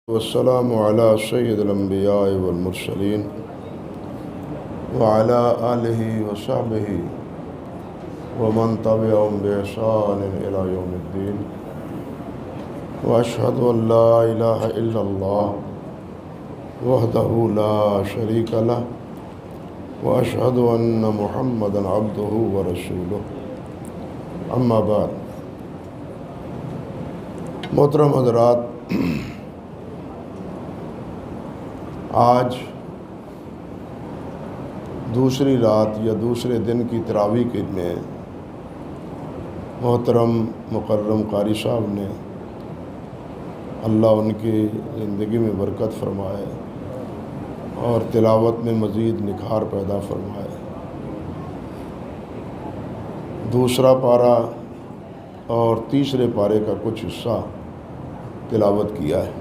والسلام على سید الانبیاء والمرسلین وعلى آلہ وصحبہ ومن تبعهم بإحسان إلى يوم الدین وأشهد أن لا إله إلا الله وحدہ لا شریک لہ وأشهد أن محمدا عبدہ ورسولہ اما بعد۔ محترم حضرات، آج دوسری رات یا دوسرے دن کی تراویح کے میں محترم مکرم قاری صاحب نے اللہ ان کی زندگی میں برکت فرمائے اور تلاوت میں مزید نکھار پیدا فرمائے، دوسرا پارہ اور تیسرے پارے کا کچھ حصہ تلاوت کیا ہے۔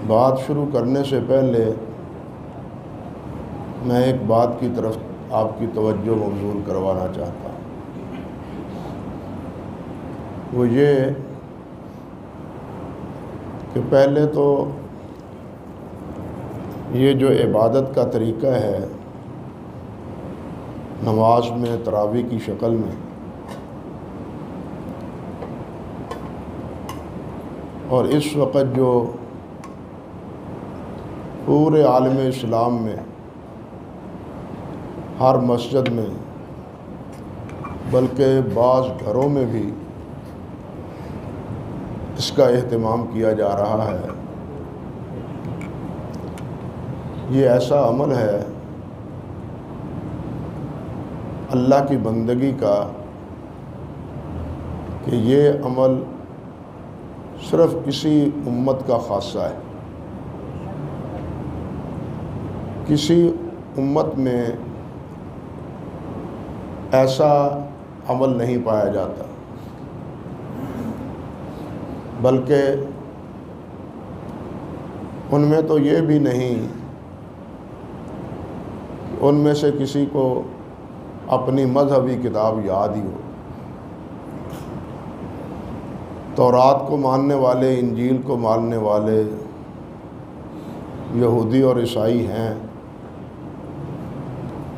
بات شروع کرنے سے پہلے میں ایک بات کی طرف آپ کی توجہ مبذول کروانا چاہتا ہوں، وہ یہ کہ پہلے تو یہ جو عبادت کا طریقہ ہے نماز میں تراویح کی شکل میں، اور اس وقت جو پورے عالم اسلام میں ہر مسجد میں بلکہ بعض گھروں میں بھی اس کا اہتمام کیا جا رہا ہے، یہ ایسا عمل ہے اللہ کی بندگی کا کہ یہ عمل صرف کسی امت کا خاصہ ہے۔ کسی امت میں ایسا عمل نہیں پایا جاتا، بلکہ ان میں تو یہ بھی نہیں کہ ان میں سے کسی کو اپنی مذہبی کتاب یاد ہی ہو۔ تورات کو ماننے والے، انجیل کو ماننے والے یہودی اور عیسائی ہیں،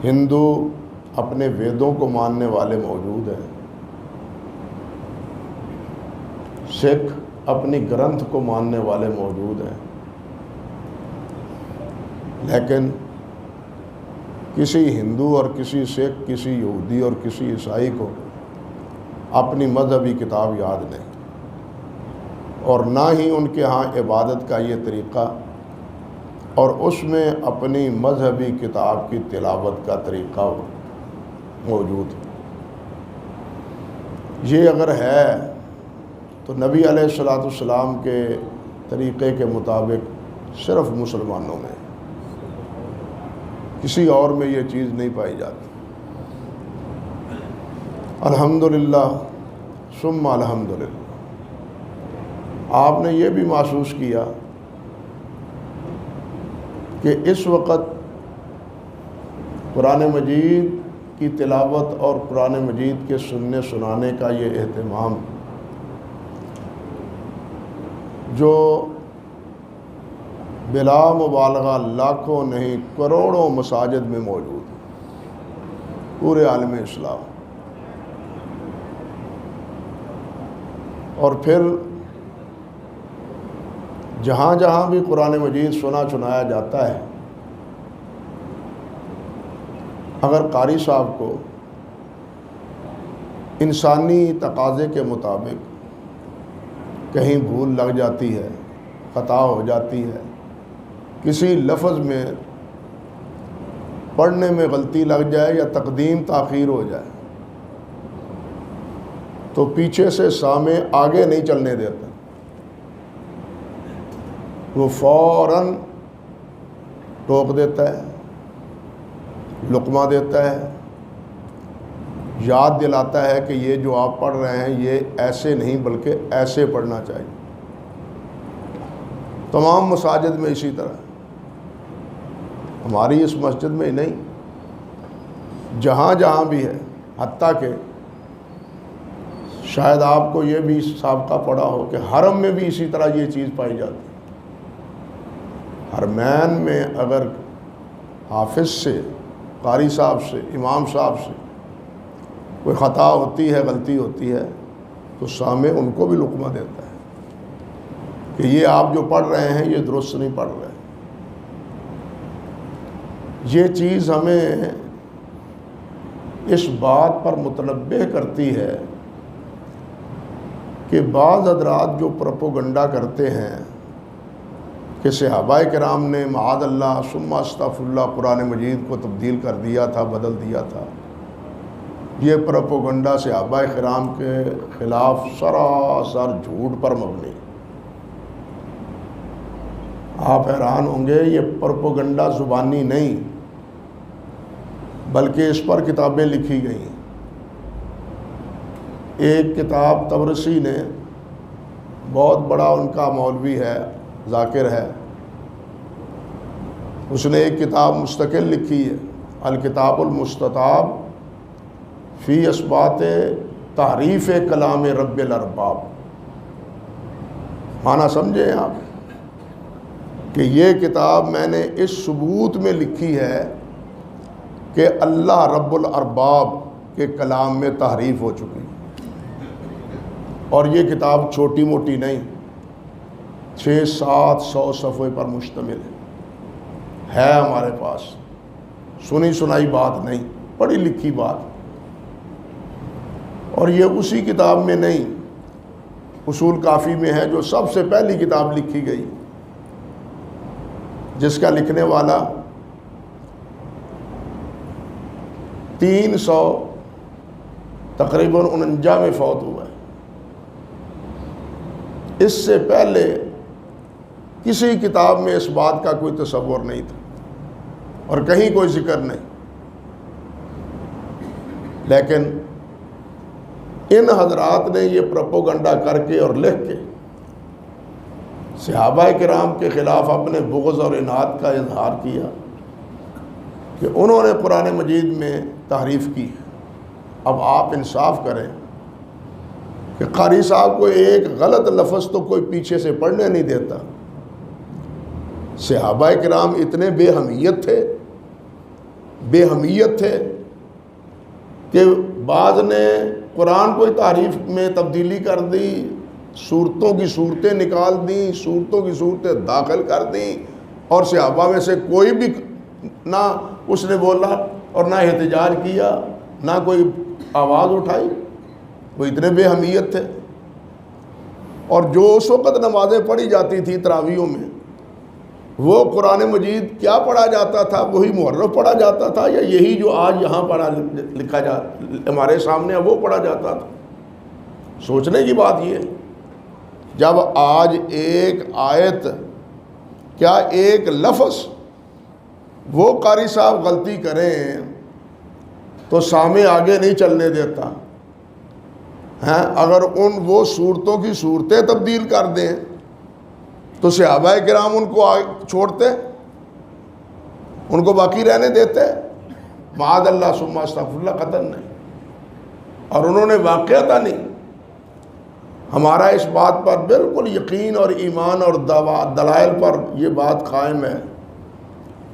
ہندو اپنے ویدوں کو ماننے والے موجود ہیں، سکھ اپنی گرنتھ کو ماننے والے موجود ہیں، لیکن کسی ہندو اور کسی سکھ، کسی یہودی اور کسی عیسائی کو اپنی مذہبی کتاب یاد نہیں، اور نہ ہی ان کے ہاں عبادت کا یہ طریقہ اور اس میں اپنی مذہبی کتاب کی تلاوت کا طریقہ موجود ہے۔ یہ اگر ہے تو نبی علیہ السلام کے طریقے کے مطابق صرف مسلمانوں میں، کسی اور میں یہ چیز نہیں پائی جاتی۔ الحمدللہ ثم الحمدللہ۔ آپ نے یہ بھی محسوس کیا کہ اس وقت قرآن مجید کی تلاوت اور قرآن مجید کے سننے سنانے کا یہ اہتمام جو بلا مبالغہ لاکھوں نہیں کروڑوں مساجد میں موجود ہے پورے عالم اسلام، اور پھر جہاں جہاں بھی قرآن مجید سنایا جاتا ہے، اگر قاری صاحب کو انسانی تقاضے کے مطابق کہیں بھول لگ جاتی ہے، خطا ہو جاتی ہے، کسی لفظ میں پڑھنے میں غلطی لگ جائے یا تقدیم تاخیر ہو جائے، تو پیچھے سے سامع آگے نہیں چلنے دیتا، وہ فوراً ٹوک دیتا ہے، لقمہ دیتا ہے، یاد دلاتا ہے کہ یہ جو آپ پڑھ رہے ہیں یہ ایسے نہیں بلکہ ایسے پڑھنا چاہیے۔ تمام مساجد میں اسی طرح، ہماری اس مسجد میں ہی نہیں، جہاں جہاں بھی ہے، حتیٰ کہ شاید آپ کو یہ بھی سابقہ پڑا ہو کہ حرم میں بھی اسی طرح یہ چیز پائی جاتی ہے۔ حرمین میں اگر حافظ سے، قاری صاحب سے، امام صاحب سے کوئی خطا ہوتی ہے، غلطی ہوتی ہے، تو سامع ان کو بھی لقمہ دیتا ہے کہ یہ آپ جو پڑھ رہے ہیں یہ درست نہیں پڑھ رہے۔ یہ چیز ہمیں اس بات پر متنبہ کرتی ہے کہ بعض حضرات جو پروپیگنڈا کرتے ہیں کہ صحابہ کرام نے معاذ اللہ ثم استغفر اللہ قرآن مجید کو تبدیل کر دیا تھا، بدل دیا تھا، یہ پروپیگنڈا صحابہ کرام کے خلاف سراسر جھوٹ پر مبنی۔ آپ حیران ہوں گے، یہ پروپیگنڈا زبانی نہیں بلکہ اس پر کتابیں لکھی گئیں۔ ایک کتاب طبرسی نے، بہت بڑا ان کا مولوی ہے، ذاکر ہے، اس نے ایک کتاب مستقل لکھی ہے، الکتاب المستطاب فی اثبات تحریف کلام رب الارباب۔ معنی سمجھیں آپ کہ یہ کتاب میں نے اس ثبوت میں لکھی ہے کہ اللہ رب الارباب کے کلام میں تحریف ہو چکی، اور یہ کتاب چھوٹی موٹی نہیں، 600-700 صفحے پر مشتمل ہے ہمارے پاس، سنی سنائی بات نہیں، پڑھی لکھی بات۔ اور یہ اسی کتاب میں نہیں، اصول کافی میں ہے، جو سب سے پہلی کتاب لکھی گئی، جس کا لکھنے والا 300 تقریباً 49 میں فوت ہوا ہے۔ اس سے پہلے کسی کتاب میں اس بات کا کوئی تصور نہیں تھا اور کہیں کوئی ذکر نہیں، لیکن ان حضرات نے یہ پروپیگنڈا کر کے اور لکھ کے صحابہ کرام کے خلاف اپنے بغض اور عناد کا اظہار کیا کہ انہوں نے قرآن مجید میں تحریف کی۔ اب آپ انصاف کریں کہ قاری صاحب کو ایک غلط لفظ تو کوئی پیچھے سے پڑھنے نہیں دیتا۔ صحابہ کرام اتنے بے حمیت تھے کہ بعض نے قرآن کو تحریف میں تبدیلی کر دی، صورتوں کی صورتیں نکال دیں، صورتوں کی صورتیں داخل کر دیں، اور صحابہ میں سے کوئی بھی نہ اس نے بولا اور نہ احتجاج کیا، نہ کوئی آواز اٹھائی۔ وہ اتنے بے حمیت تھے۔ اور جو اس وقت نمازیں پڑھی جاتی تھی تراویحوں میں، وہ قرآن مجید کیا پڑھا جاتا تھا؟ وہی محرف پڑھا جاتا تھا، یا یہی جو آج یہاں پڑھا لکھا ہمارے سامنے وہ پڑھا جاتا تھا؟ سوچنے کی بات یہ ہے، جب آج ایک آیت، کیا ایک لفظ وہ قاری صاحب غلطی کریں تو سامع آگے نہیں چلنے دیتا ہیں، اگر وہ صورتوں کی صورتیں تبدیل کر دیں تو صحابہ کرام ان کو چھوڑتے، ان کو باقی رہنے دیتے؟ معاذ اللہ ثم استغفر اللہ، قطعاً نہیں۔ اور انہوں نے واقعتاً نہیں۔ ہمارا اس بات پر بالکل یقین اور ایمان اور دلائل پر یہ بات قائم ہے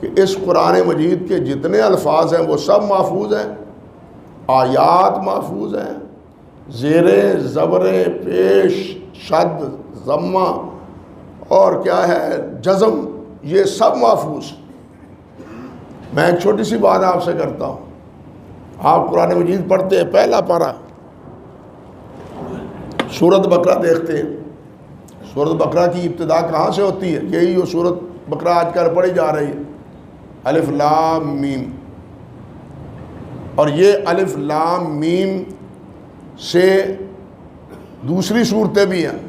کہ اس قرآن مجید کے جتنے الفاظ ہیں وہ سب محفوظ ہیں، آیات محفوظ ہیں، زیریں، زبریں، پیش، شد، ضمہ اور کیا ہے جزم، یہ سب محفوظ۔ میں ایک چھوٹی سی بات آپ سے کرتا ہوں، آپ قرآن مجید پڑھتے ہیں، پہلا پارہ سورۃ بقرہ دیکھتے ہیں، سورۃ بقرہ کی ابتدا کہاں سے ہوتی ہے؟ یہی جو سورۃ بقرہ آج کل پڑھی جا رہی ہے، الف لام میم۔ اور یہ الف لام میم سے دوسری صورتیں بھی ہیں۔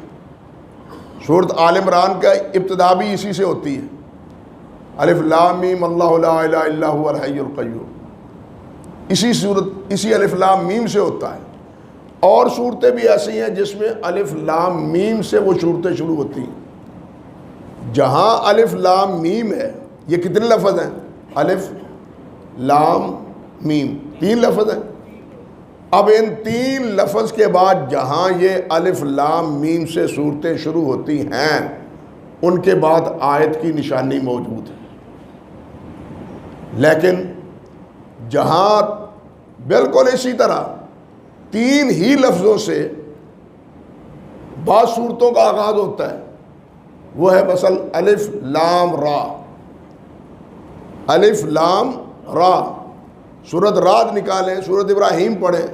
سورۃ آل عمران کا ابتدا بھی اسی سے ہوتی ہے، الف لام میم اللہ لا الہ الا هو الحی القیوم، اسی الف لام میم سے ہوتا ہے۔ اور صورتیں بھی ایسی ہیں جس میں الف لام میم سے وہ صورتیں شروع ہوتی ہیں۔ جہاں الف لام میم ہے، یہ کتنے لفظ ہیں؟ الف لام میم، 3 لفظ ہیں۔ اب ان 3 لفظ کے بعد جہاں یہ الف لام میم سے صورتیں شروع ہوتی ہیں ان کے بعد آیت کی نشانی موجود ہے، لیکن جہاں بالکل اسی طرح 3 ہی لفظوں سے بعض صورتوں کا آغاز ہوتا ہے، وہ ہے مثلا الف لام را، الف لام را، سورۃ رعد نکالیں، سورۃ ابراہیم پڑھیں،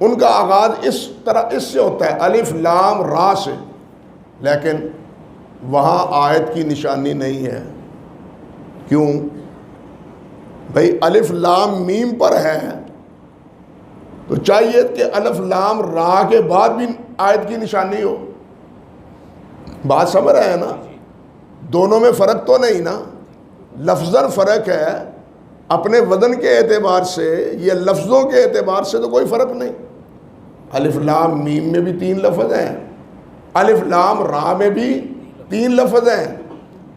ان کا آغاز اس طرح اس سے ہوتا ہے الف لام را سے، لیکن وہاں آیت کی نشانی نہیں ہے۔ کیوں؟ بھئی الف لام میم پر ہے تو چاہیے کہ الف لام را کے بعد بھی آیت کی نشانی ہو۔ بات سمجھ رہے ہیں نا؟ دونوں میں فرق تو نہیں نا، لفظاً فرق ہے، اپنے وزن کے اعتبار سے یہ لفظوں کے اعتبار سے تو کوئی فرق نہیں۔ الف لام میم میں بھی 3 لفظ ہیں، الف لام را میں بھی 3 لفظ ہیں۔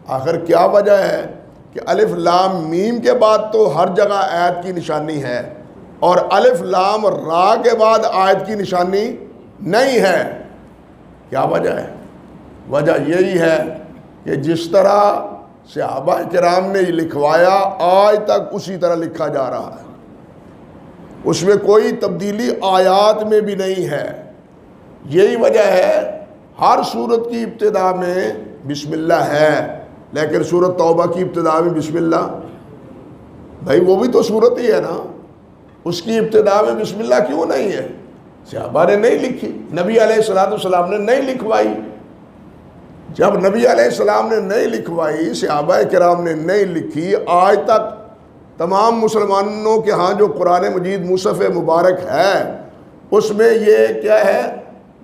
آخر کیا وجہ ہے کہ الف لام میم کے بعد تو ہر جگہ آیت کی نشانی ہے اور الف لام را کے بعد آیت کی نشانی نہیں ہے؟ کیا وجہ ہے؟ وجہ یہی ہے کہ جس طرح صحابہ کرام نے لکھوایا آج تک اسی طرح لکھا جا رہا ہے، اس میں کوئی تبدیلی آیات میں بھی نہیں ہے۔ یہی وجہ ہے ہر سورت کی ابتدا میں بسم اللہ ہے، لیکن سورت توبہ کی ابتدا میں بسم اللہ، بھائی وہ بھی تو سورت ہی ہے نا، اس کی ابتدا میں بسم اللہ کیوں نہیں ہے؟ صحابہ نے نہیں لکھی، نبی علیہ السلام نے نہیں لکھوائی۔ جب نبی علیہ السلام نے نہیں لکھوائی، صحابہ کرام نے نہیں لکھی، آج تک تمام مسلمانوں کے ہاں جو قرآن مجید مصحف مبارک ہے اس میں یہ کیا ہے؟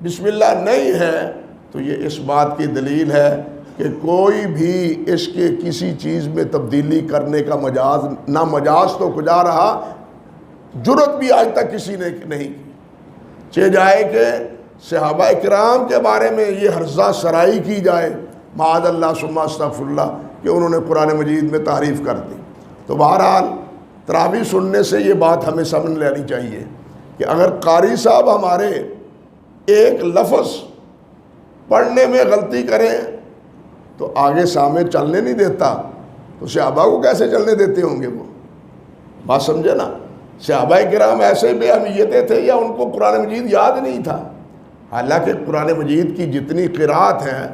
بسم اللہ نہیں ہے، تو یہ اس بات کی دلیل ہے کہ کوئی بھی اس کے کسی چیز میں تبدیلی کرنے کا مجاز، نہ مجاز تو کجا رہا، جرت بھی آج تک کسی نے نہیں کی۔ چاہے جائے کہ صحابہ کرام کے بارے میں یہ ہرزہ سرائی کی جائے، معاذ اللہ ثم استغفر اللہ، کہ انہوں نے قرآن مجید میں تعریف کر دی۔ تو بہرحال تراویح سننے سے یہ بات ہمیں سمجھ لینی چاہیے کہ اگر قاری صاحب ہمارے ایک لفظ پڑھنے میں غلطی کریں تو آگے سامنے چلنے نہیں دیتا، تو صحابہ کو کیسے چلنے دیتے ہوں گے؟ وہ بات سمجھے نا؟ صحابہ کرام ایسے بے اہمیتیں تھے یا ان کو قرآن مجید یاد نہیں تھا؟ حالانکہ قرآن مجید کی جتنی قرات ہیں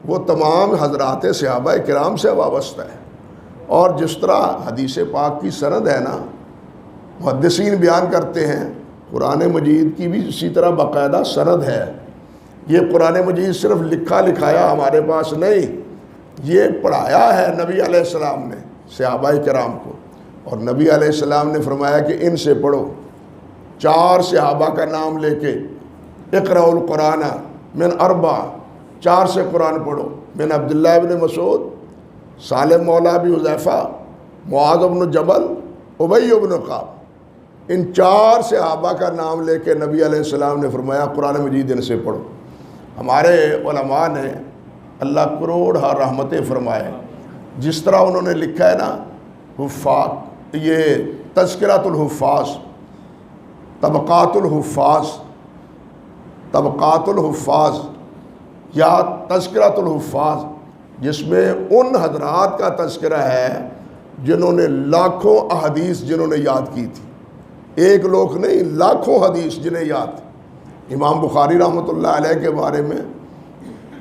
وہ تمام حضرات صحابہ کرام سے وابستہ ہے، اور جس طرح حدیث پاک کی سند ہے نا، محدثین بیان کرتے ہیں قرآن مجید کی بھی اسی طرح باقاعدہ سند ہے۔ یہ قرآن مجید صرف لکھا لکھایا ہمارے پاس نہیں، یہ پڑھایا ہے نبی علیہ السلام نے صحابہ کرام کو، اور نبی علیہ السلام نے فرمایا کہ ان سے پڑھو۔ 4 صحابہ کا نام لے کے اقرأ القرآن من 4 4 سے قرآن پڑھو، من عبداللہ ابن مسعود، سالم مولا ابی حذیفہ، معاذ بن جبل، ابی بن کعب، ان 4 صحابہ کا نام لے کے نبی علیہ السلام نے فرمایا قرآن مجید ان سے پڑھو۔ ہمارے علماء نے اللہ کروڑ رحمتیں فرمائے، جس طرح انہوں نے لکھا ہے نا حفاظ، یہ تذکرۃ الحفاظ، طبقات الحفاظ، طبقات الحفاظ یا تذکرۃ الحفاظ، جس میں ان حضرات کا تذکرہ ہے جنہوں نے لاکھوں احادیث جنہوں نے یاد کی تھی، ایک لوگ نہیں، لاکھوں حدیث جنہیں یاد تھی۔ امام بخاری رحمۃ اللہ علیہ کے بارے میں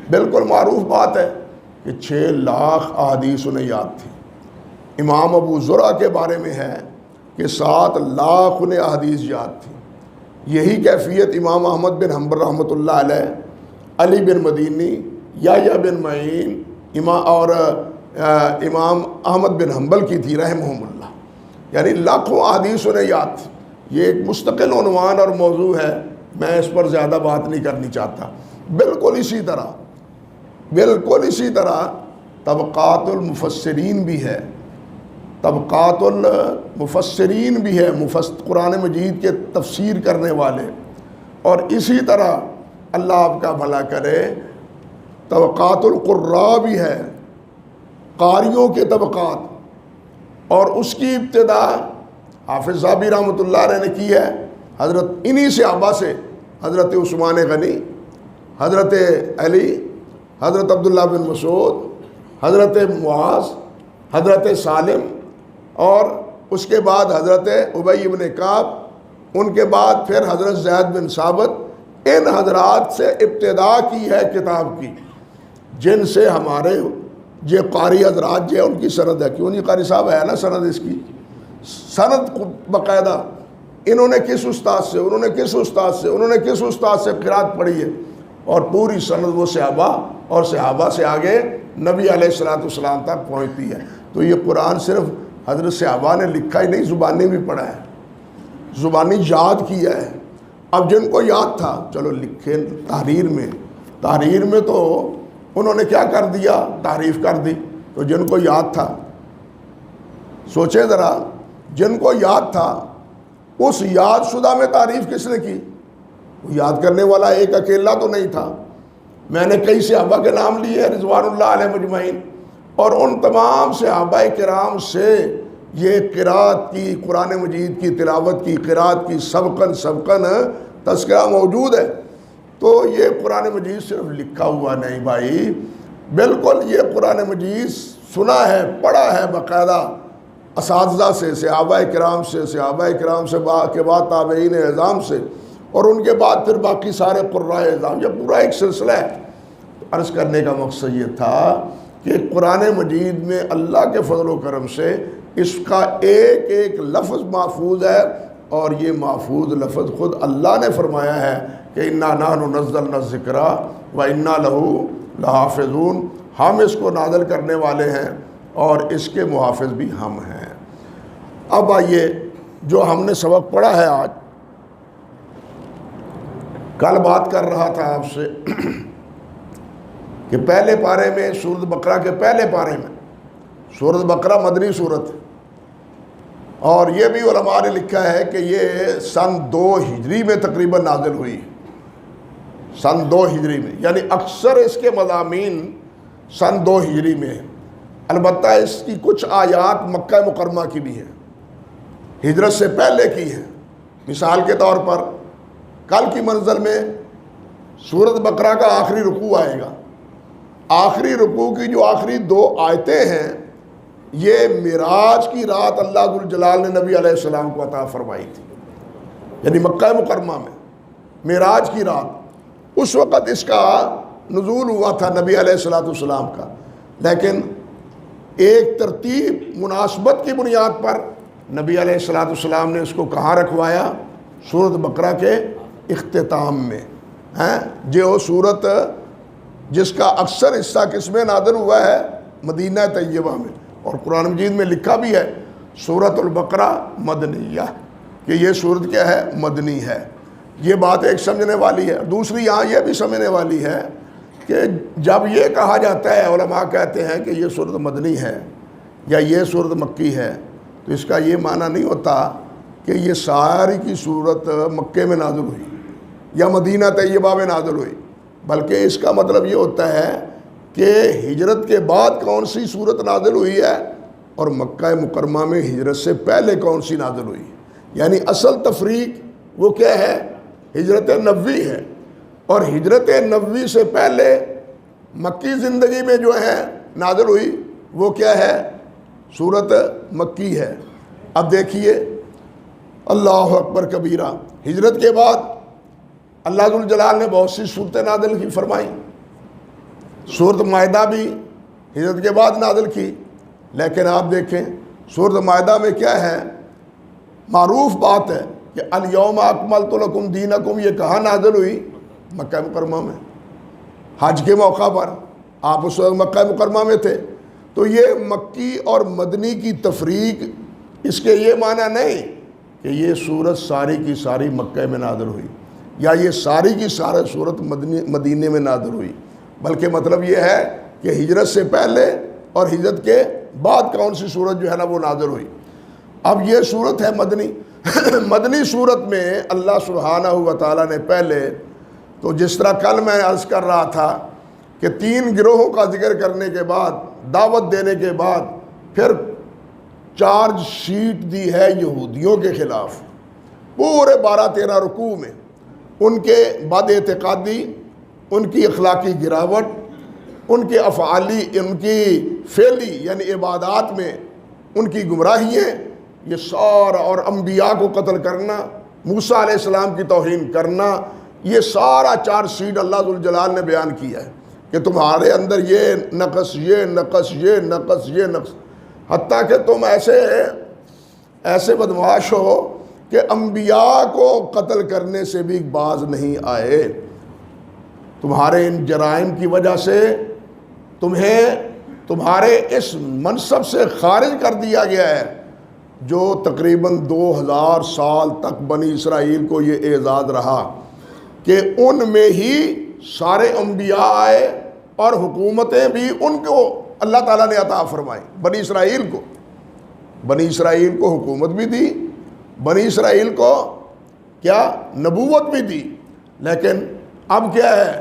بالکل معروف بات ہے کہ 6 لاکھ احادیث انہیں یاد تھی۔ امام ابو زرع کے بارے میں ہے کہ 7 لاکھ انہیں احادیث یاد تھی۔ یہی کیفیت امام احمد بن حنبل رحمۃ اللہ علیہ، علی بن مدینی، یحییٰ بن معین اور امام احمد بن حنبل کی تھی رحمہم اللہ، یعنی لاکھوں احادیث انہیں یاد تھی۔ یہ ایک مستقل عنوان اور موضوع ہے، میں اس پر زیادہ بات نہیں کرنی چاہتا۔ بالکل اسی طرح طبقات المفسرین بھی ہے، طبقات المفسرین بھی ہے، قرآن مجید کے تفسیر کرنے والے، اور اسی طرح اللہ آپ کا بھلا کرے طبقات القراء بھی ہے، قاریوں کے طبقات، اور اس کی ابتدا حافظ ذہبی رحمۃ اللہ علیہ نے کی ہے، حضرت انہی صحابہ سے حضرت عثمان غنی، حضرت علی، حضرت عبداللہ بن مسعود، حضرت معاذ، حضرت سالم، اور اس کے بعد حضرت ابی بن کعب، ان کے بعد پھر حضرت زید بن ثابت، ان حضرات سے ابتدا کی ہے کتاب کی، جن سے ہمارے یہ قاری حضرات جو ہے ان کی سند ہے. کیوں نہیں قاری صاحب ہے نا سند، اس کی سند باقاعدہ انہوں نے کس استاد سے، انہوں نے کس استاد سے، انہوں نے کس استاد سے قرات پڑھی ہے، اور پوری سند وہ صحابہ اور صحابہ سے آگے نبی علیہ الصلوۃ والسلام تک پہنچتی ہے. تو یہ قرآن صرف حضرت صحابہ نے لکھا ہی نہیں، زبانی بھی پڑھا ہے، زبانی یاد کیا ہے. اب جن کو یاد تھا چلو لکھے تحریر میں تو انہوں نے کیا کر دیا، تعریف کر دی. تو جن کو یاد تھا، سوچے ذرا، جن کو یاد تھا اس یاد شدہ میں تعریف کس نے کی؟ وہ یاد کرنے والا ایک اکیلا تو نہیں تھا. میں نے کئی صحابہ کے نام لیے رضوان اللہ علیہ مجمعین، اور ان تمام صحابہ کرام سے یہ قرات کی، قرآن مجید کی تلاوت کی، قرات کی سبقاً تذکرہ موجود ہے. تو یہ قرآن مجید صرف لکھا ہوا نہیں بھائی، بالکل یہ قرآن مجید سنا ہے، پڑھا ہے باقاعدہ اساتذہ سے، صحابہ کرام سے، صحابہ کرام سے کے بعد تابعین اعظام سے، اور ان کے بعد پھر باقی سارے قراء اعظام. یہ پورا ایک سلسلہ ہے. عرض کرنے کا مقصد یہ تھا کہ قرآن مجید میں اللہ کے فضل و کرم سے اس کا ایک ایک لفظ محفوظ ہے، اور یہ محفوظ لفظ خود اللہ نے فرمایا ہے کہ اِنَّا نَحْنُ نَزَّلْنَا الذِّكْرَ وَإِنَّا لَهُ لَحَافِظُونَ، ہم اس کو نازل کرنے والے ہیں اور اس کے محافظ بھی ہم ہیں. اب آئیے جو ہم نے سبق پڑھا ہے آج، کل بات کر رہا تھا آپ سے کہ پہلے پارے میں سورۃ بقرہ کے پہلے پارے میں، سورۃ بقرہ مدنی سورت، اور یہ بھی علماء نے لکھا ہے کہ یہ سن 2 ہجری میں تقریباً نازل ہوئی، سن 2 ہجری میں، یعنی اکثر اس کے مضامین سن 2 ہجری میں ہیں. البتہ اس کی کچھ آیات مکہ مکرمہ کی بھی ہیں، ہجرت سے پہلے کی ہیں. مثال کے طور پر کل کی منزل میں سورۃ بقرہ کا آخری رکوع آئے گا. آخری رکوع کی جو آخری 2 آیتیں ہیں، یہ معراج کی رات اللہ ذوالجلال نے نبی علیہ السلام کو عطا فرمائی تھی، یعنی مکہ مکرمہ میں معراج کی رات، اس وقت اس کا نزول ہوا تھا نبی علیہ السلام کا. لیکن ایک ترتیب مناسبت کی بنیاد پر نبی علیہ السلام نے اس کو کہاں رکھوایا؟ سورۃ بقرہ کے اختتام میں. جو سورت جس کا اکثر حصہ کس میں نازل ہوا ہے؟ مدینہ طیبہ میں. اور قرآن مجید میں لکھا بھی ہے سورۃ البقرہ مدنیہ، کہ یہ سورت کیا ہے؟ مدنی ہے. یہ بات ایک سمجھنے والی ہے. دوسری یہاں یہ بھی سمجھنے والی ہے کہ جب یہ کہا جاتا ہے، علماء کہتے ہیں کہ یہ سورت مدنی ہے یا یہ سورت مکی ہے، تو اس کا یہ معنی نہیں ہوتا کہ یہ ساری کی سورت مکے میں نازل ہوئی یا مدینہ طیبہ میں نازل ہوئی، بلکہ اس کا مطلب یہ ہوتا ہے کہ ہجرت کے بعد کون سی سورت نازل ہوئی ہے اور مکہ مکرمہ میں ہجرت سے پہلے کون سی نازل ہوئی. یعنی اصل تفریق وہ کیا ہے؟ ہجرت نبوی ہے، اور ہجرت نبوی سے پہلے مکی زندگی میں جو ہے نازل ہوئی وہ کیا ہے؟ سورت مکی ہے. اب دیکھیے اللہ اکبر کبیرہ، ہجرت کے بعد اللہ ذوالجلال نے بہت سی صورتیں نازل کی فرمائیں. سورۃ مائدہ بھی ہجرت کے بعد نازل کی، لیکن آپ دیکھیں سورۃ مائدہ میں کیا ہے؟ معروف بات ہے کہ الیوم اکملت لکم دینکم، یہ کہاں نازل ہوئی؟ مکہ مکرمہ میں. حج کے موقع پر آپ اس وقت مکہ مکرمہ میں تھے. تو یہ مکی اور مدنی کی تفریق اس کے یہ معنی نہیں کہ یہ سورت ساری کی ساری مکہ میں نازل ہوئی یا یہ ساری کی سارا سورت مدینے میں نازل ہوئی، بلکہ مطلب یہ ہے کہ ہجرت سے پہلے اور ہجرت کے بعد کون سی سورت جو ہے نا وہ نازل ہوئی. اب یہ سورت ہے مدنی. مدنی سورت میں اللہ سبحانہ و تعالیٰ نے پہلے تو جس طرح کل میں عرض کر رہا تھا کہ 3 گروہوں کا ذکر کرنے کے بعد، دعوت دینے کے بعد، پھر چارج شیٹ دی ہے یہودیوں کے خلاف. پورے 12-13 رکوع میں ان کے بد اعتقادی، ان کی اخلاقی گراوٹ، ان کے افعالی، ان کی فعلی یعنی عبادات میں ان کی گمراہیاں، یہ سارا، اور انبیاء کو قتل کرنا، موسیٰ علیہ السلام کی توہین کرنا، یہ سارا چارج شیٹ اللہ ذوالجلال نے بیان کیا ہے کہ تمہارے اندر یہ نقص، یہ نقص، یہ نقص، یہ نقص، حتیٰ کہ تم ایسے بدمعاش ہو کہ انبیاء کو قتل کرنے سے بھی باز نہیں آئے۔ تمہارے ان جرائم کی وجہ سے تمہیں تمہارے اس منصب سے خارج کر دیا گیا ہے، جو تقریباً 2000 سال تک بنی اسرائیل کو یہ اعزاز رہا کہ ان میں ہی سارے انبیاء آئے اور حکومتیں بھی ان کو اللہ تعالیٰ نے عطا فرمائی۔ بنی اسرائیل کو حکومت بھی دی، بنی اسرائیل کو کیا نبوت بھی دی، لیکن اب کیا ہے؟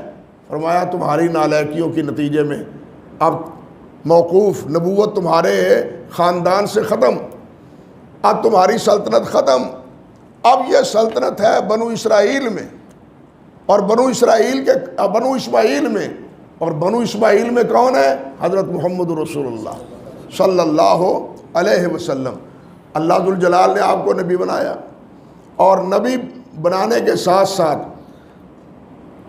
فرمایا تمہاری نالائکیوں کے نتیجے میں اب موقوف نبوت تمہارے خاندان سے ختم، اب تمہاری سلطنت ختم، اب یہ سلطنت ہے بنو اسرائیل میں، اور بنو اسماعیل میں کون ہے؟ حضرت محمد رسول اللہ صلی اللہ علیہ وسلم۔ اللہ ذوالجلال نے آپ کو نبی بنایا، اور نبی بنانے کے ساتھ ساتھ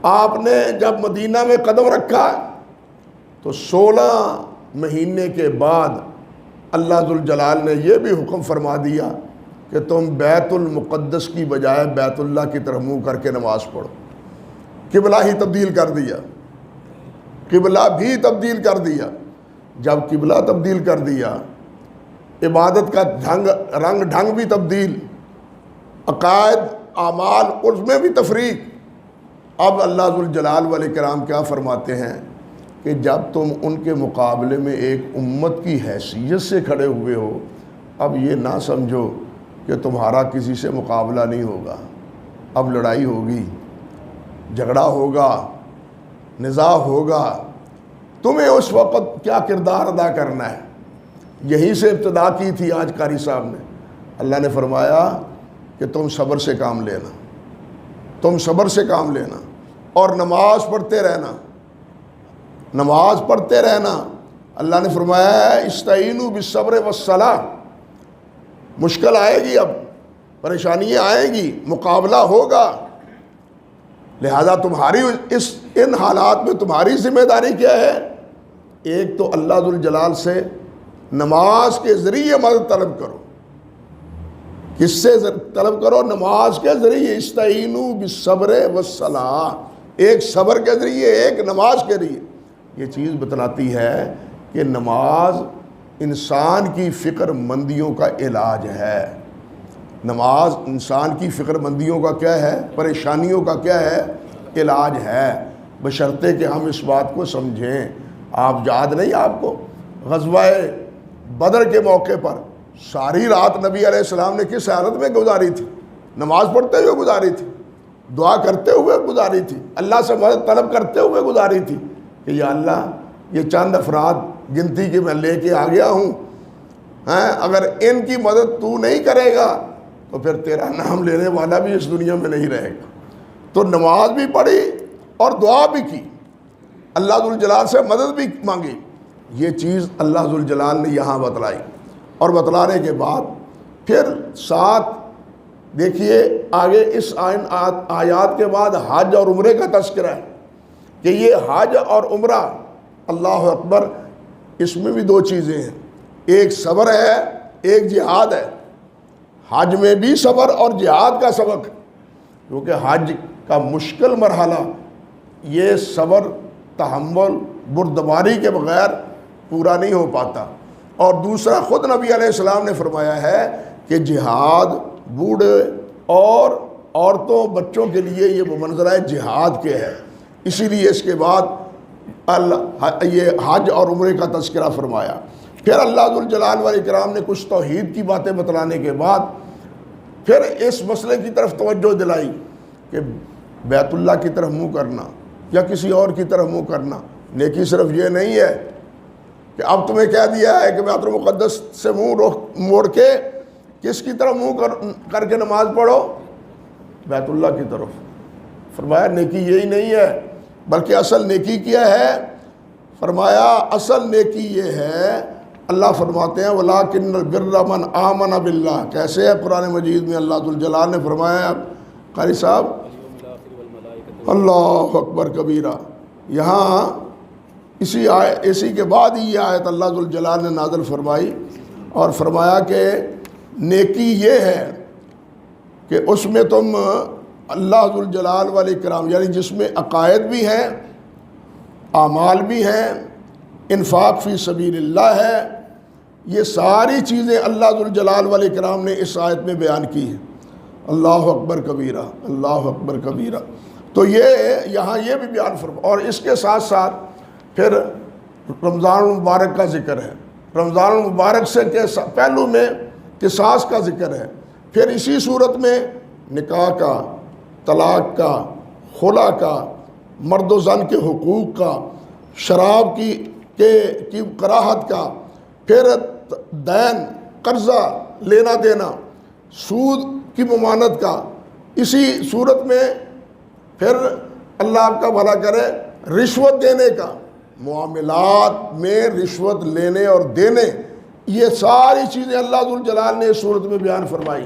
آپ نے جب مدینہ میں قدم رکھا تو 16 مہینے کے بعد اللہ ذوالجلال نے یہ بھی حکم فرما دیا کہ تم بیت المقدس کی بجائے بیت اللہ کی طرف منہ کر کے نماز پڑھو۔ قبلہ ہی تبدیل کر دیا، قبلہ بھی تبدیل کر دیا۔ جب قبلہ تبدیل کر دیا، عبادت کا رنگ ڈھنگ بھی تبدیل، عقائد، اعمال، اس میں بھی تفریق۔ اب اللہ ذوالجلال والاکرام کیا فرماتے ہیں کہ جب تم ان کے مقابلے میں ایک امت کی حیثیت سے کھڑے ہوئے ہو، اب یہ نہ سمجھو کہ تمہارا کسی سے مقابلہ نہیں ہوگا، اب لڑائی ہوگی، جھگڑا ہوگا، نزاع ہوگا، تمہیں اس وقت کیا کردار ادا کرنا ہے۔ یہیں سے ابتدا کی تھی آج قاری صاحب نے۔ اللہ نے فرمایا کہ تم صبر سے کام لینا، تم صبر سے کام لینا، اور نماز پڑھتے رہنا، نماز پڑھتے رہنا۔ اللہ نے فرمایا ہے استعینوا بالصبر والصلاۃ، مشکل آئے گی، اب پریشانیاں آئیں گی، مقابلہ ہوگا، لہذا تمہاری ان حالات میں تمہاری ذمہ داری کیا ہے؟ ایک تو اللہ ذوالجلال سے نماز کے ذریعے مدد طلب کرو۔ کس سے طلب کرو؟ نماز کے ذریعے۔ استعینوا بالصبر والصلاۃ، ایک صبر کے ذریعے، ایک نماز کے ذریعے۔ یہ چیز بتلاتی ہے کہ نماز انسان کی فکر مندیوں کا علاج ہے۔ نماز انسان کی فکر مندیوں کا کیا ہے؟ پریشانیوں کا کیا ہے؟ علاج ہے، بشرطے کہ ہم اس بات کو سمجھیں۔ آپ یاد نہیں آپ کو غزوہ بدر کے موقع پر ساری رات نبی علیہ السلام نے کس حالت میں گزاری تھی؟ نماز پڑھتے ہوئے گزاری تھی، دعا کرتے ہوئے گزاری تھی، اللہ سے مدد طلب کرتے ہوئے گزاری تھی کہ یا اللہ یہ چند افراد گنتی کے میں لے کے آ گیا ہوں، اگر ان کی مدد تو نہیں کرے گا تو پھر تیرا نام لینے والا بھی اس دنیا میں نہیں رہے گا۔ تو نماز بھی پڑھی اور دعا بھی کی، اللہ ذوالجلال سے مدد بھی مانگی۔ یہ چیز اللہ ذوالجلال نے یہاں بتلائی، اور بتلانے کے بعد پھر ساتھ دیکھیے آگے اس آیات کے بعد حج اور عمرے کا تذکرہ ہے کہ یہ حج اور عمرہ، اللہ اکبر، اس میں بھی دو چیزیں ہیں، ایک صبر ہے، ایک جہاد ہے۔ حج میں بھی صبر اور جہاد کا سبق، کیونکہ حج کا مشکل مرحلہ یہ صبر، تحمل، بردباری کے بغیر پورا نہیں ہو پاتا۔ اور دوسرا خود نبی علیہ السلام نے فرمایا ہے کہ جہاد بوڑھے اور عورتوں بچوں کے لیے یہ منظرہ جہاد کے ہے، اسی لیے اس کے بعد یہ حج اور عمرے کا تذکرہ فرمایا۔ پھر اللہ ذوالجلال والاکرام نے کچھ توحید کی باتیں بتلانے کے بعد پھر اس مسئلے کی طرف توجہ دلائی کہ بیت اللہ کی طرف منہ کرنا یا کسی اور کی طرف منہ کرنا، نیکی صرف یہ نہیں ہے کہ اب تمہیں کہہ دیا ہے کہ بیت المقدس سے منہ موڑ کے کس کی طرف منہ کر کے نماز پڑھو؟ بیت اللہ کی طرف. فرمایا نیکی یہی نہیں ہے بلکہ اصل نیکی کیا ہے؟ فرمایا اصل نیکی یہ ہے، اللہ فرماتے ہیں وَلَٰكِنَّ الْبِرَّ مَنْ آمَنَ بِاللَّهِ. کیسے ہے قرآن مجید میں اللہ ذوالجلال نے فرمایا؟ قاری صاحب اللہ اکبر کبیرہ. یہاں اسی کے بعد ہی یہ آیت اللہ ذوالجلال نے نازل فرمائی اور فرمایا کہ نیکی یہ ہے کہ اس میں تم اللہ ذوالجلال والاکرام، یعنی جس میں عقائد بھی ہیں، اعمال بھی ہیں، انفاق فی سبیل اللہ ہے، یہ ساری چیزیں اللہ ذوالجلال والاکرام نے اس آیت میں بیان کی ہیں. اللہ اکبر کبیرہ، اللہ اکبر کبیرہ. تو یہ یہاں یہ بھی بیان فرما، اور اس کے ساتھ ساتھ پھر رمضان المبارک کا ذکر ہے. رمضان المبارک سے پہلو میں قصاص کا ذکر ہے. پھر اسی صورت میں نکاح کا، طلاق کا، خلا کا، مرد و زن کے حقوق کا، شراب کی کراہت کا، پھر دین قرضہ لینا دینا، سود کی ممانعت کا. اسی صورت میں پھر اللہ آپ کا بھلا کرے رشوت دینے کا، معاملات میں رشوت لینے اور دینے، یہ ساری چیزیں اللہ ذوالجلال نے اس صورت میں بیان فرمائی.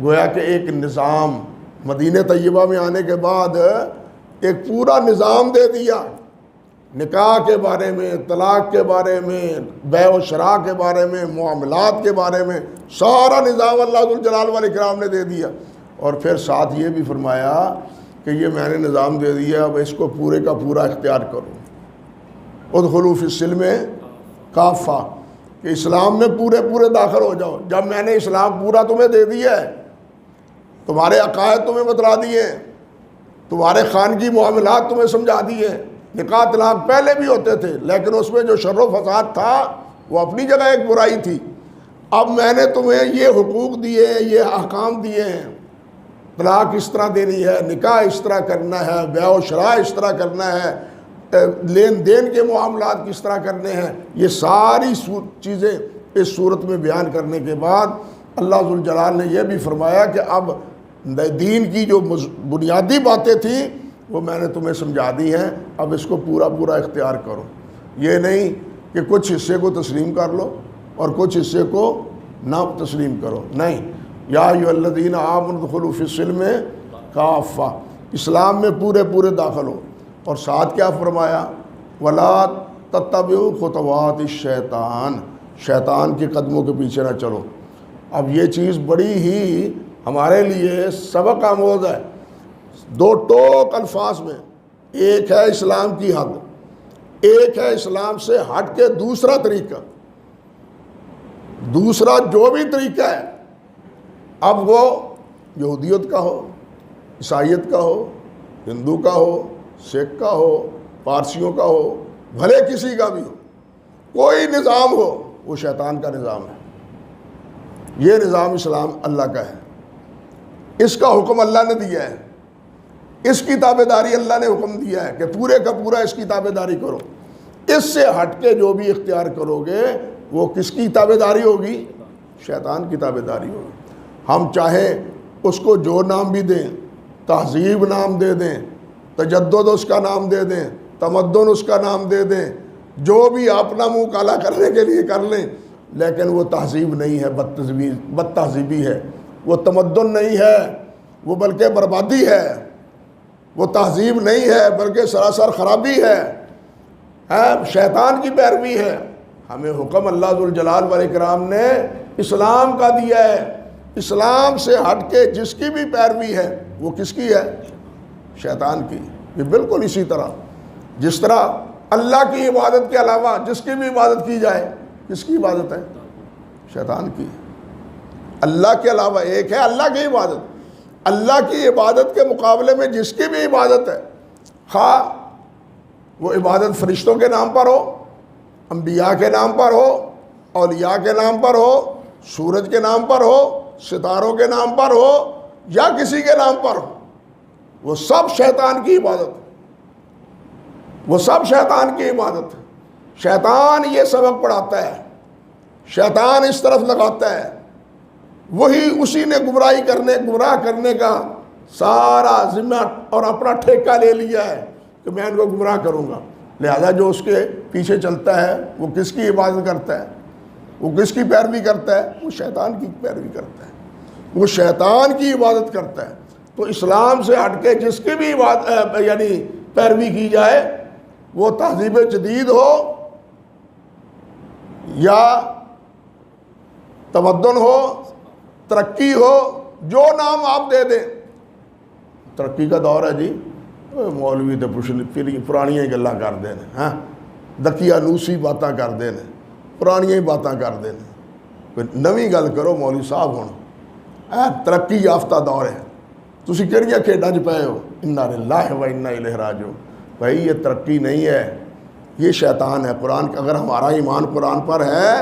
گویا کہ ایک نظام مدینہ طیبہ میں آنے کے بعد ایک پورا نظام دے دیا، نکاح کے بارے میں، طلاق کے بارے میں، بیع و شراء کے بارے میں، معاملات کے بارے میں، سارا نظام اللہ ذوالجلال والاکرام نے دے دیا. اور پھر ساتھ یہ بھی فرمایا کہ یہ میں نے نظام دے دیا، اب اس کو پورے کا پورا اختیار کرو. ادخلوا فی السلم کافہ، کہ اسلام میں پورے داخل ہو جاؤ. جب میں نے اسلام پورا تمہیں دے دیا ہے، تمہارے عقائد تمہیں بتلا دیے، تمہارے خانگی معاملات تمہیں سمجھا دیے. نکاح طلاق پہلے بھی ہوتے تھے لیکن اس میں جو شر و فساد تھا وہ اپنی جگہ ایک برائی تھی. اب میں نے تمہیں یہ حقوق دیے، یہ احکام دیے ہیں، طلاق اس طرح دینی ہے، نکاح اس طرح کرنا ہے، بیع و شراء اس طرح کرنا ہے، لین دین کے معاملات کس طرح کرنے ہیں. یہ ساری چیزیں اس صورت میں بیان کرنے کے بعد اللہ ذوالجلال نے یہ بھی فرمایا کہ اب دین کی جو بنیادی باتیں تھیں وہ میں نے تمہیں سمجھا دی ہیں، اب اس کو پورا اختیار کرو. یہ نہیں کہ کچھ حصے کو تسلیم کر لو اور کچھ حصے کو نہ تسلیم کرو، نہیں. یا ایھا الذین آمنوا ادخلوا فی السلم کافہ، اسلام میں پورے داخل ہو. اور ساتھ کیا فرمایا؟ ولا تتبعوا خطوات الشیطان، شیطان کے قدموں کے پیچھے نہ چلو. اب یہ چیز بڑی ہی ہمارے لیے سبق آموز ہے. دو ٹوک الفاظ میں، ایک ہے اسلام کی حد، ایک ہے اسلام سے ہٹ کے دوسرا طریقہ. دوسرا جو بھی طریقہ ہے، اب وہ یہودیت کا ہو، عیسائیت کا ہو، ہندو کا ہو، سکھ کا ہو، پارسیوں کا ہو، بھلے کسی کا بھی ہو، کوئی نظام ہو، وہ شیطان کا نظام ہے. یہ نظام اسلام اللہ کا ہے، اس کا حکم اللہ نے دیا ہے، اس کی تابع داری اللہ نے حکم دیا ہے کہ پورے کا پورا اس کی تابع داری کرو. اس سے ہٹ کے جو بھی اختیار کرو گے وہ کس کی تابع داری ہوگی؟ شیطان کی تابع داری ہوگی. ہم چاہے اس کو جو نام بھی دیں، تہذیب نام دے دیں، تجدد اس کا نام دے دیں، تمدن اس کا نام دے دیں، جو بھی اپنا منہ کالا کرنے کے لیے کر لیں، لیکن وہ تہذیب نہیں ہے، بد تہذیبی ہے. وہ تمدن نہیں ہے، وہ بلکہ بربادی ہے. وہ تہذیب نہیں ہے بلکہ سراسر خرابی ہے، شیطان کی پیروی ہے. ہمیں حکم اللہ ذوالجلال والاکرام نے اسلام کا دیا ہے. اسلام سے ہٹ کے جس کی بھی پیروی ہے وہ کس کی ہے؟ شیطان کی. یہ بالکل اسی طرح جس طرح اللہ کی عبادت کے علاوہ جس کی بھی عبادت کی جائے، کس کی عبادت ہے؟ شیطان کی. اللہ کے علاوہ ایک ہے اللہ کی عبادت، اللہ کی عبادت کے مقابلے میں جس کی بھی عبادت ہے، خواہ وہ عبادت فرشتوں کے نام پر ہو، انبیاء کے نام پر ہو، اولیاء کے نام پر ہو، سورج کے نام پر ہو، ستاروں کے نام پر ہو، یا کسی کے نام پر ہو، وہ سب شیطان کی عبادت ہے. وہ سب شیطان کی عبادت ہے. شیطان یہ سبق پڑھاتا ہے، شیطان اس طرف لگاتا ہے، وہی اسی نے گمراہ کرنے کا سارا ذمہ اور اپنا ٹھیکہ لے لیا ہے کہ میں ان کو گمراہ کروں گا. لہذا جو اس کے پیچھے چلتا ہے وہ کس کی عبادت کرتا ہے؟ وہ کس کی پیروی کرتا ہے؟ وہ شیطان کی پیروی کرتا ہے، وہ شیطان کی عبادت کرتا ہے. تو اسلام سے ہٹ کے جس کی بھی عبادت یعنی پیروی کی جائے، وہ تہذیب جدید ہو یا تمدن ہو، ترقی ہو، جو نام آپ دے دیں. ترقی کا دور ہے جی، مولوی تو پھر پرانیاں ہی گلاں کر دیں، ہاں دقیانوسی باتاں کر دیں، پرانیاں ہی باتاں کر دیں، کوئی نویں گل کرو مولوی صاحب ہوں. ترقی یافتہ دور ہے، تسی کہڑیاں کھیڈاں چ پئے ہو؟ انا للہ و انا الیہ راجعون. بھائی یہ ترقی نہیں ہے، یہ شیطان ہے. قرآن کا اگر ہمارا ایمان قرآن پر ہے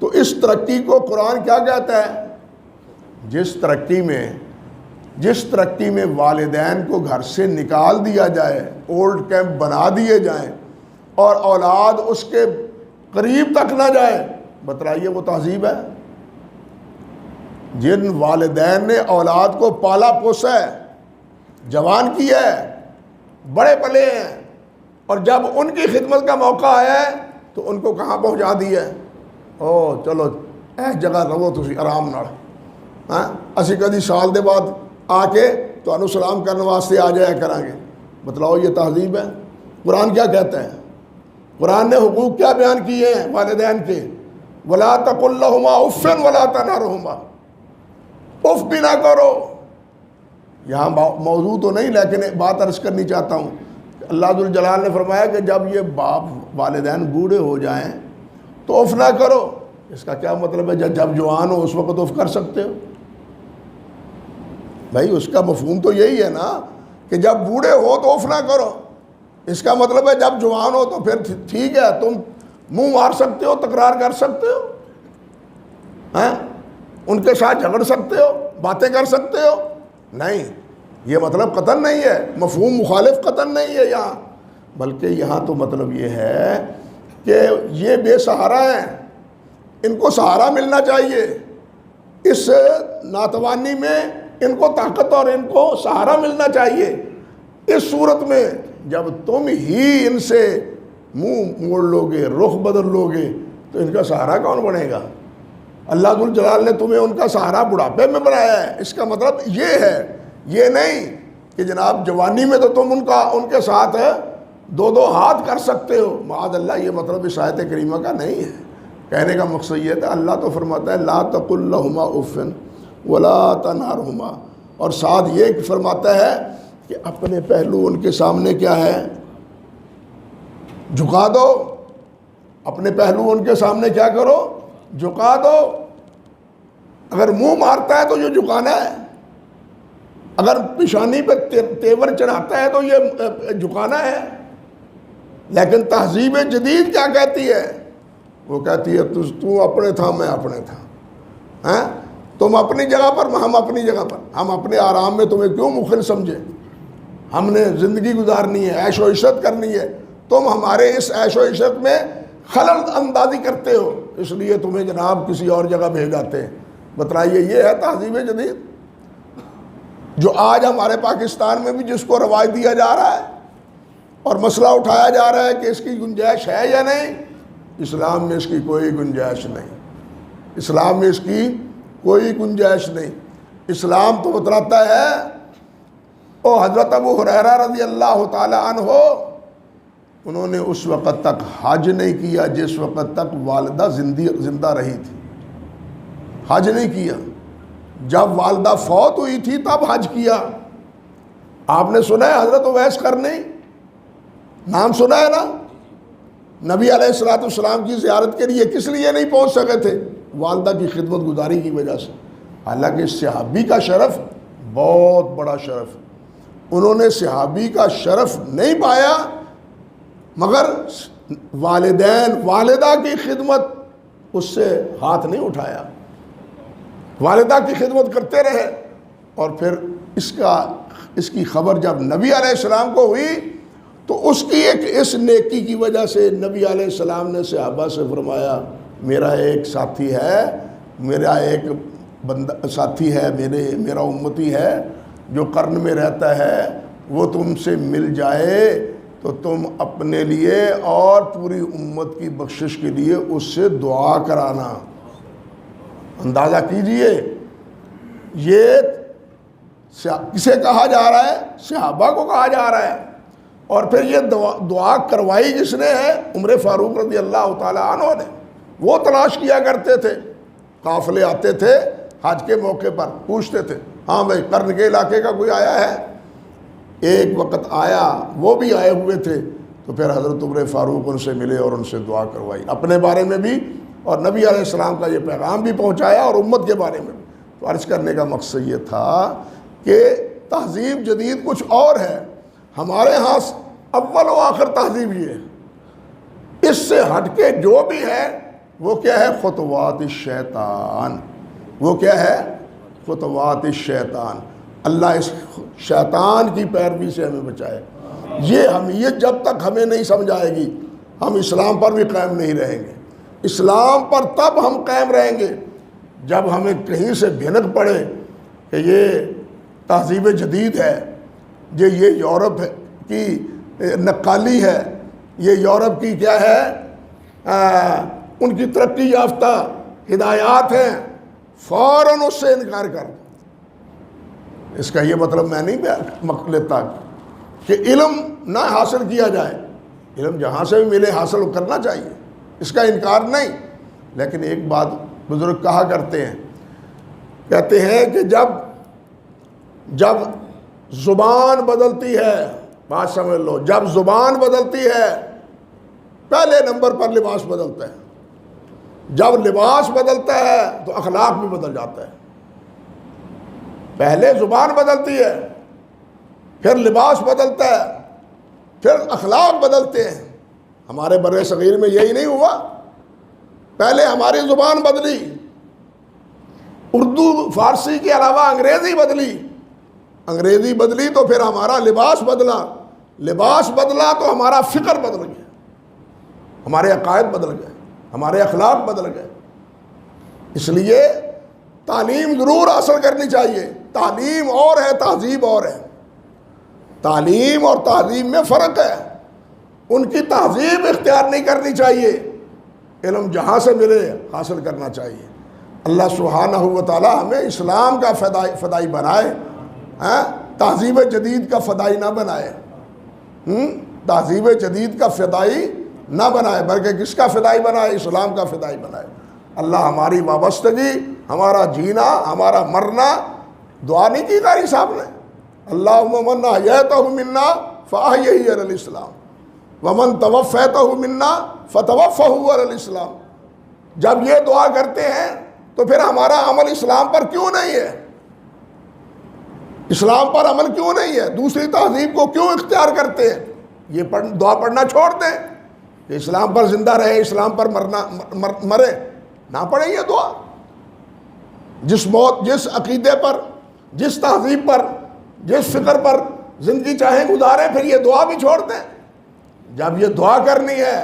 تو اس ترقی کو قرآن کیا کہتا ہے؟ جس ترقی میں والدین کو گھر سے نکال دیا جائے، اولڈ کیمپ بنا دیے جائیں اور اولاد اس کے قریب تک نہ جائے، بتلائیے وہ تہذیب ہے؟ جن والدین نے اولاد کو پالا پوسا ہے، جوان کیا ہے، بڑے پلے ہیں، اور جب ان کی خدمت کا موقع آیا ہے تو ان کو کہاں پہنچا دیا ہے؟ او چلو ایس جگہ رہو تسی آرام نال، ہاں اسی کدی سال دے بعد آ کے تانوں سلام کرنے واسطے آ جایا کریں گے. بتلاؤ یہ تہذیب ہے؟ قرآن کیا کہتا ہے؟ قرآن نے حقوق کیا بیان کیے ہیں والدین کے؟ وَلَا تَقُلْ لَهُمَا اُفٍّ وَلَا تَنْهَرْهُمَا، اف بھی نہ کرو. یہاں موضوع تو نہیں، لیکن بات عرض کرنی چاہتا ہوں. اللہ ذوالجلال نے فرمایا کہ جب یہ باپ والدین بوڑھے ہو جائیں تو اف نہ کرو. اس کا کیا مطلب ہے؟ جب جوان ہو اس وقت اف کر سکتے ہو؟ بھائی اس کا مفہوم تو یہی ہے نا کہ جب بوڑھے ہو تو اف نہ کرو. اس کا مطلب ہے جب جوان ہو تو پھر ٹھیک ہے، تم منہ مار سکتے ہو، تکرار کر سکتے ہو، ہاں ان کے ساتھ جھگڑ سکتے ہو، باتیں کر سکتے ہو. نہیں، یہ مطلب قطعاً نہیں ہے، مفہوم مخالف قطعاً نہیں ہے یہاں. بلکہ یہاں تو مطلب یہ ہے کہ یہ بے سہارا ہیں، ان کو سہارا ملنا چاہیے. اس ناتوانی میں ان کو طاقت اور ان کو سہارا ملنا چاہیے. اس صورت میں جب تم ہی ان سے منہ موڑ لو گے، رخ بدل لو گے، تو ان کا سہارا کون بنے گا؟ اللہ ذوالجلال نے تمہیں ان کا سہارا بڑھاپے میں بنایا ہے. اس کا مطلب یہ ہے، یہ نہیں کہ جناب جوانی میں تو تم ان کے ساتھ دو ہاتھ کر سکتے ہو. معاذ اللہ، یہ مطلب اس آیت کریمہ کا نہیں ہے. کہنے کا مقصد یہ تھا، اللہ تو فرماتا ہے لا تقل لہما اف ولا تنہرہما، اور ساتھ یہ فرماتا ہے کہ اپنے پہلو ان کے سامنے کیا ہے؟ جھکا دو. اپنے پہلو ان کے سامنے کیا کرو؟ جھکا دو. اگر منہ مارتا ہے تو یہ جھکانا ہے، اگر پیشانی پہ تیور چڑھاتا ہے تو یہ جھکانا ہے. لیکن تہذیب جدید کیا کہتی ہے؟ وہ کہتی ہے تو اپنے تھا، میں اپنے تھا، ہاں تم اپنی جگہ پر، ہم اپنی جگہ پر. ہم اپنے آرام میں تمہیں کیوں مخل سمجھے؟ ہم نے زندگی گزارنی ہے، عیش و عشرت کرنی ہے. تم ہمارے اس عیش و عشرت میں خلل اندازی کرتے ہو، اس لیے تمہیں جناب کسی اور جگہ بھیجاتے ہیں. بتلائیے یہ ہے تہذیب جدید جو آج ہمارے پاکستان میں بھی جس کو رواج دیا جا رہا ہے اور مسئلہ اٹھایا جا رہا ہے کہ اس کی گنجائش ہے یا نہیں؟ اسلام میں اس کی کوئی گنجائش نہیں. اسلام میں اس کی کوئی گنجائش نہیں. اسلام تو بتلاتا ہے، او حضرت ابو ہریرہ رضی اللہ تعالی عنہ، انہوں نے اس وقت تک حج نہیں کیا جس وقت تک والدہ زندہ رہی تھی. حج نہیں کیا. جب والدہ فوت ہوئی تھی تب حج کیا. آپ نے سنا ہے حضرت اویس قرنی؟ نام سنا ہے نا؟ نبی علیہ السلام کی زیارت کے لیے کس لیے نہیں پہنچ سکے تھے؟ والدہ کی خدمت گزاری کی وجہ سے. حالانکہ صحابی کا شرف بہت بڑا شرف، انہوں نے صحابی کا شرف نہیں پایا مگر والدہ کی خدمت، اس سے ہاتھ نہیں اٹھایا، والدہ کی خدمت کرتے رہے. اور پھر اس کی خبر جب نبی علیہ السلام کو ہوئی تو اس نیکی کی وجہ سے نبی علیہ السلام نے صحابہ سے فرمایا، میرا ایک ساتھی ہے، میرا ایک بندہ ساتھی ہے، میرا امتی ہے، جو قرن میں رہتا ہے وہ تم سے مل جائے تو تم اپنے لیے اور پوری امت کی بخشش کے لیے اس سے دعا کرانا۔ اندازہ کیجئے یہ کسے کہا جا رہا ہے؟ صحابہ کو کہا جا رہا ہے، اور پھر یہ دعا کروائی جس نے ہے؟ عمر فاروق رضی اللہ تعالیٰ عنہ نے۔ وہ تلاش کیا کرتے تھے، قافلے آتے تھے حج کے موقع پر، پوچھتے تھے ہاں بھائی قرن کے علاقے کا کوئی آیا ہے؟ ایک وقت آیا، وہ بھی آئے ہوئے تھے، تو پھر حضرت عمر فاروق ان سے ملے اور ان سے دعا کروائی، اپنے بارے میں بھی اور نبی علیہ السلام کا یہ پیغام بھی پہنچایا اور امت کے بارے میں بھی۔ تو عرض کرنے کا مقصد یہ تھا کہ تہذیب جدید کچھ اور ہے، ہمارے ہاں اول و آخر تہذیب یہ ہے، اس سے ہٹ کے جو بھی ہے وہ کیا ہے؟ خطوات الشیطان۔ وہ کیا ہے؟ خطوات الشیطان۔ اللہ اس شیطان کی پیروی سے ہمیں بچائے۔ یہ حمیت جب تک ہمیں نہیں سمجھ آئے گی ہم اسلام پر بھی قائم نہیں رہیں گے۔ اسلام پر تب ہم قائم رہیں گے جب ہمیں کہیں سے بھنک پڑے کہ یہ تہذیب جدید ہے، یہ یورپ کی نقالی ہے، یہ یورپ کی کیا ہے، ان کی ترقی یافتہ ہدایات ہیں، فوراً اس سے انکار کر دو۔ اس کا یہ مطلب میں نہیں لیتا کہ علم نہ حاصل کیا جائے، علم جہاں سے بھی ملے حاصل کرنا چاہیے، اس کا انکار نہیں، لیکن ایک بات بزرگ کہا کرتے ہیں، کہتے ہیں کہ جب زبان بدلتی ہے، بات سمجھ لو، جب زبان بدلتی ہے پہلے نمبر پر لباس بدلتا ہے، جب لباس بدلتا ہے تو اخلاق بھی بدل جاتا ہے۔ پہلے زبان بدلتی ہے، پھر لباس بدلتا ہے، پھر اخلاق بدلتے ہیں۔ ہمارے بر صغیر میں یہی نہیں ہوا، پہلے ہماری زبان بدلی، اردو فارسی کے علاوہ انگریزی بدلی تو پھر ہمارا لباس بدلا، لباس بدلا تو ہمارا فکر بدل گیا، ہمارے عقائد بدل گئے، ہمارے اخلاق بدل گئے۔ اس لیے تعلیم ضرور حاصل کرنی چاہیے، تعلیم اور ہے، تہذیب اور ہے، تعلیم اور تہذیب میں فرق ہے، ان کی تہذیب اختیار نہیں کرنی چاہیے، علم جہاں سے ملے حاصل کرنا چاہیے۔ اللہ سبحانہ و تعالی ہمیں اسلام کا فدائی بنائے، تہذیب جدید کا فدائی نہ بنائے، تہذیب جدید کا فدائی نہ بنائے، بلکہ کس کا فدائی بنائے؟ اسلام کا فدائی بنائے۔ اللہ ہماری وابستگی، ہمارا جینا، ہمارا مرنا، دعا نہیں کی قاری صاحب نے، اللہم من احییتہ منا فاحیہ علی الاسلام ومن توفیتہ منا فتوفہ علی الاسلام۔ جب یہ دعا کرتے ہیں تو پھر ہمارا عمل اسلام پر کیوں نہیں ہے؟ اسلام پر عمل کیوں نہیں ہے؟ دوسری تہذیب کو کیوں اختیار کرتے ہیں؟ یہ دعا پڑھنا چھوڑ دیں کہ اسلام پر زندہ رہے، اسلام پر مرے، نہ پڑھیں یہ دعا۔ جس عقیدے پر، جس تہذیب پر، جس فکر پر زندگی چاہیں گزاریں، پھر یہ دعا بھی چھوڑ دیں۔ جب یہ دعا کرنی ہے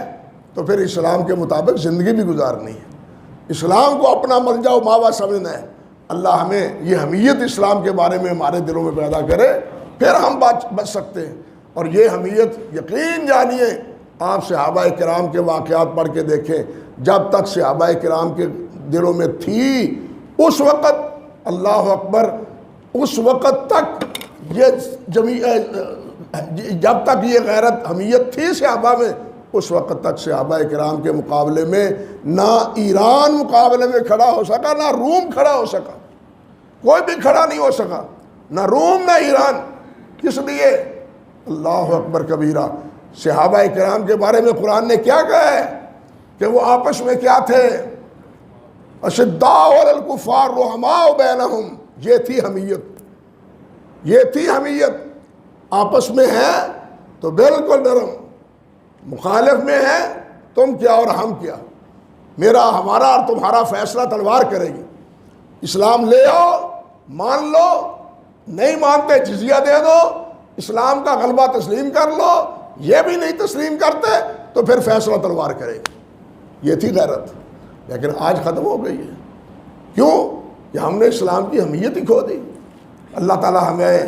تو پھر اسلام کے مطابق زندگی بھی گزارنی ہے، اسلام کو اپنا ملجا و ماوا سمجھنا ہے۔ اللہ ہمیں یہ حمیت اسلام کے بارے میں ہمارے دلوں میں پیدا کرے، پھر ہم بچ سکتے ہیں۔ اور یہ حمیت یقین جانیے، آپ صحابہ کرام کے واقعات پڑھ کے دیکھیں، جب تک صحابہ کرام کے دلوں میں تھی، اس وقت اللہ اکبر، اس وقت تک جب تک یہ غیرت حمیت تھی صحابہ میں، اس وقت تک صحابہ کرام کے مقابلے میں نہ ایران مقابلے میں کھڑا ہو سکا، نہ روم کھڑا ہو سکا، کوئی بھی کھڑا نہیں ہو سکا، نہ روم نہ ایران۔ کس لیے؟ اللہ اکبر کبیرہ۔ صحابہ کرام کے بارے میں قرآن نے کیا کہا ہے کہ وہ آپس میں کیا تھے؟ اشداء علی الکفار رحماء بینہم۔ یہ تھی حمیت، یہ تھی حمیت۔ آپس میں ہے تو بالکل نرم، مخالف میں ہے تم کیا اور ہم کیا، میرا ہمارا اور تمہارا فیصلہ تلوار کرے گی۔ اسلام لے آؤ، مان لو، نہیں مانتے جزیہ دے دو، اسلام کا غلبہ تسلیم کر لو، یہ بھی نہیں تسلیم کرتے تو پھر فیصلہ تلوار کرے گی۔ یہ تھی غیرت، لیکن آج ختم ہو گئی ہے۔ کیوں؟ کہ ہم نے اسلام کی حمیت ہی کھو دی۔ اللہ تعالی ہمیں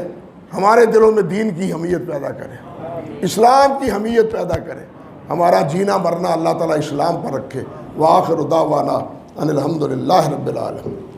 ہمارے دلوں میں دین کی حمیت پیدا کرے، اسلام کی حمیت پیدا کرے، ہمارا جینا مرنا اللہ تعالیٰ اسلام پر رکھے۔ وآخر دعوانا ان الحمدللہ رب العالمین۔